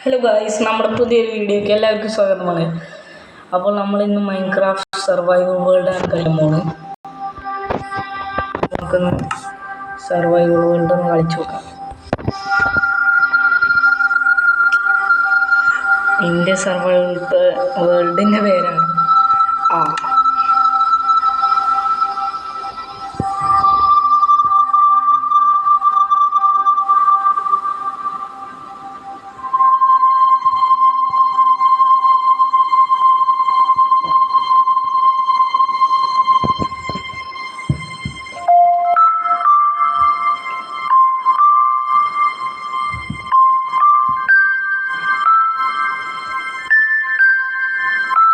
Hello guys, നമ്മുടെ പുതിയൊരു വീഡിയോയ്ക്ക് എല്ലാവർക്കും സ്വാഗതമാണ്. അപ്പോൾ നമ്മൾ ഇന്ന് മൈൻക്രാഫ്റ്റ് സർവൈവൽ വേൾഡ് ആണ് കളിക്കാൻ പോകുന്നത്. നമുക്കൊന്ന് സർവൈവൽ വേൾഡ് ഒന്ന് കളിച്ചു നോക്കാം. എൻ്റെ സർവൈവൽ വേൾഡിൻ്റെ പേരാണ്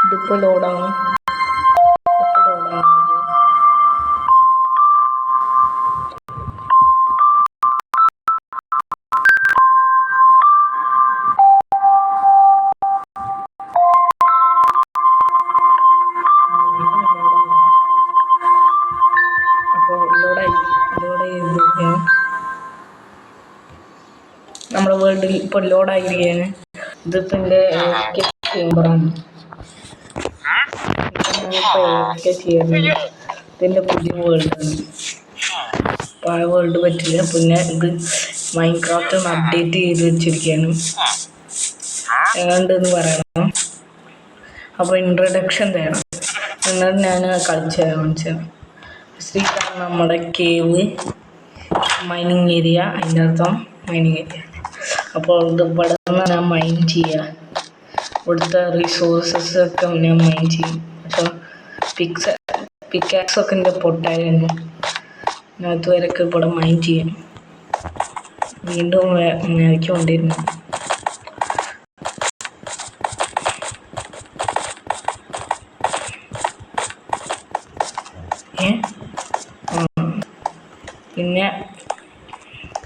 ഇതിപ്പോൾ ലോഡാണ്. നമ്മുടെ വേൾഡിൽ ഇപ്പോൾ ലോഡായിരിക്കുകയാണ്. ഇതിപ്പോൾ എൻ്റെ ചേമ്പറാണ്. ഇതിൻ്റെ പുതിയ വേൾഡാണ്. പഴയ വേൾഡ് പറ്റില്ല. പിന്നെ ഇത് മൈൻക്രാഫ്റ്റ് ഒന്ന് അപ്ഡേറ്റ് ചെയ്ത് വെച്ചിരിക്കുകയാണ്. എങ്ങനെയുണ്ടെന്ന് പറയണം. അപ്പോൾ ഇൻട്രൊഡക്ഷൻ തരണം. എന്നിട്ട് ഞാൻ കാണിച്ചത് ശ്രീകാണ് നമ്മുടെ കേവ് മൈനിങ് ഏരിയ. അതിൻ്റെ അർത്ഥം മൈനിങ് ഏരിയ. അപ്പോൾ ഇത് ഇവിടെ നിന്ന് ഞാൻ മൈൻ ചെയ്യുക. ഇവിടുത്തെ റിസോഴ്സസ് ഒക്കെ ഞാൻ മൈൻ ചെയ്യും. പക്ഷെ പിക്കാക്സ് ഒക്കെ എൻ്റെ പൊട്ടായിരുന്നു. ഞാൻ അതുവരെയൊക്കെ ഇവിടെ മൈൻ ചെയ്യും. വീണ്ടും മേടിക്കൊണ്ടിരുന്നു.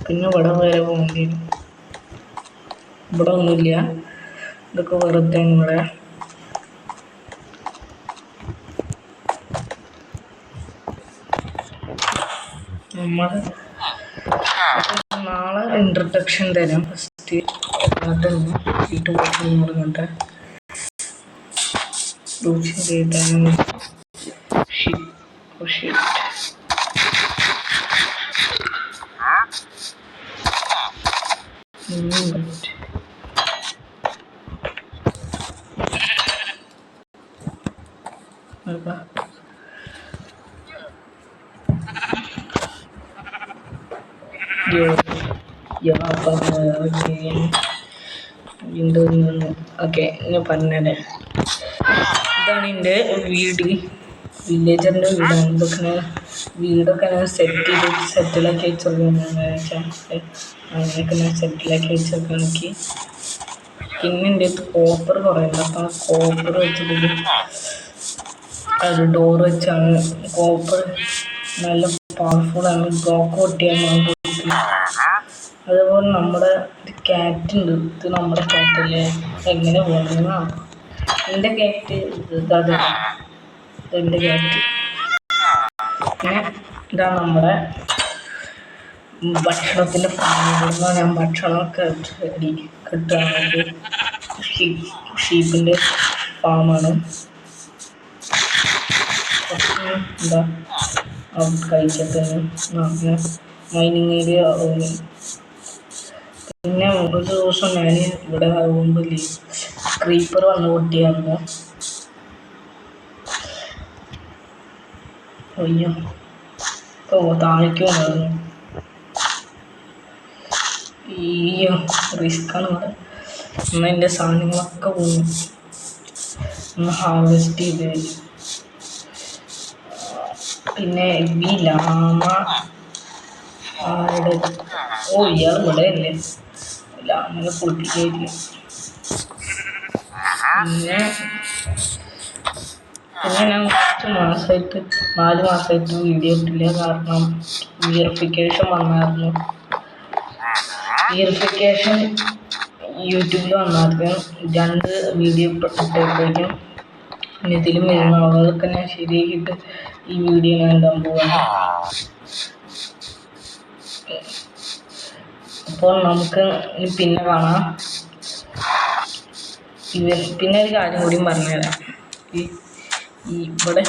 പിന്നെ ഇവിടെ വരെ പോകേണ്ടി വരും. ഇവിടെ ഒന്നുമില്ല. ഇതൊക്കെ വെറുതെ ഇവിടെ നമ്മൾ നാളെ ഇൻട്രൊഡക്ഷൻ തരാം. ഫസ്റ്റ് വീട്ടു പോയിട്ട് പറഞ്ഞിട്ട് ചെയ്താലും ഓക്കെ, ഞാൻ പറഞ്ഞത് ഇതാണ് എൻ്റെ വീട്. വില്ലേജറിൻ്റെ വീടാണ്. വീടൊക്കെ ഞാൻ സെറ്റിലാക്കി വെച്ചെടുക്കുകയാണെന്ന് വെച്ചാൽ അങ്ങനെയൊക്കെ ഞാൻ സെറ്റിലാക്കി വെച്ചെടുക്കുകയാണെങ്കിൽ. പിന്നെ എൻ്റെ അടുത്ത് കോപ്പർ കുറയുണ്ട്. അപ്പോൾ ആ കോപ്പർ വെച്ചിട്ട് അത് ഡോർ വെച്ചാണ്. കോപ്പർ നല്ല പവർഫുള്ളാണ്. ബ്ലോക്ക് പൊട്ടിയാണ്. അതുപോലെ നമ്മുടെ ക്യാറ്റ് ഉണ്ട്. ഇത് നമ്മുടെ ക്യാറ്റല്ലേ. എങ്ങനെ പോകുന്നതാണ് എൻ്റെ ക്യാറ്റ്. ഇതെൻ്റെ ക്യാറ്റ്. പിന്നെ ഇതാണ് നമ്മുടെ ഭക്ഷണത്തിൻ്റെ ഫാമിൽ ഞാൻ ഭക്ഷണമൊക്കെ കിട്ടുകയാണെങ്കിൽ ഷീപ്പിൻ്റെ ഫാമാണ്. എന്താ കഴിക്കട്ടെ. Mining area. പിന്നെ ഒരു ദിവസം ഞാൻ ഇവിടെ മുമ്പിൽ ക്രീപ്പർ വന്ന് പൊട്ടിയായിരുന്നു. അയ്യോ, താഴേക്കുണ്ടായിരുന്നു. അയ്യോ, റിസ്ക്കാണ് ഇവിടെ. എന്നാൽ എൻ്റെ സാധനങ്ങളൊക്കെ പോകും. ഒന്ന് ഹാർവെസ്റ്റ് ചെയ്ത്. പിന്നെ ഈ ലാമ ഇയാൾ ഇവിടെ അല്ലേ. ലാമനെ കുളിപ്പിക്കായിരിക്കും. പിന്നെ ഞാൻ കുറച്ച് മാസമായിട്ട് 4 മാസമായിട്ട് വീഡിയോ ഇട്ടില്ല. കാരണം വെരിഫിക്കേഷൻ വന്നായിരുന്നു. വെരിഫിക്കേഷൻ യൂട്യൂബിൽ വന്നായിരുന്നു. 2 വീഡിയോ ഇട്ടപ്പോഴേക്കും ഇതിലും വരുന്ന ആളുകളൊക്കെ ഞാൻ ശരിയാക്കിയിട്ട് ഈ വീഡിയോ ഞാൻ ഇടാൻ പോവാണ്. അപ്പോൾ നമുക്ക് പിന്നെ കാണാം. പിന്നെ ഒരു കാര്യം കൂടിയും പറഞ്ഞുതരാം. ഈ ഇവിടെ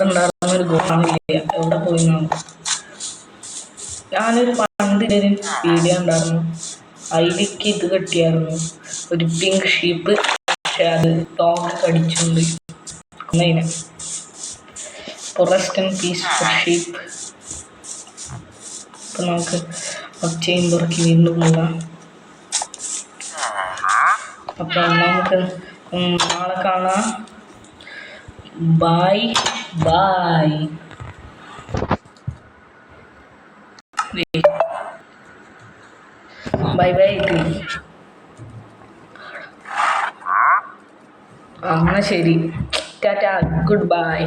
ഉണ്ടായിരുന്ന ഒരു ഗോണില്ല, എവിടെ പോയി ഞാനൊരു പണ്ട് ഒരു വീഡിയോ ഉണ്ടായിരുന്നു, അതിലേക്ക് ഇത് കെട്ടിയായിരുന്നു, ഒരു പിങ്ക് ഷീപ്പ്. പക്ഷെ അത് ഡോഗ് കടിച്ചുകൊണ്ട് കൊന്നതിനെ. Rest in peace for sheep. അപ്പം നമുക്ക് ഒച്ചയും തുറക്കി വീണ്ടും പോകാം. അപ്പം നമുക്ക് നാളെ കാണാം. Bye bye. Bye bye. അങ്ങനെ ശരി, ടാറ്റ, ഗുഡ് ബൈ.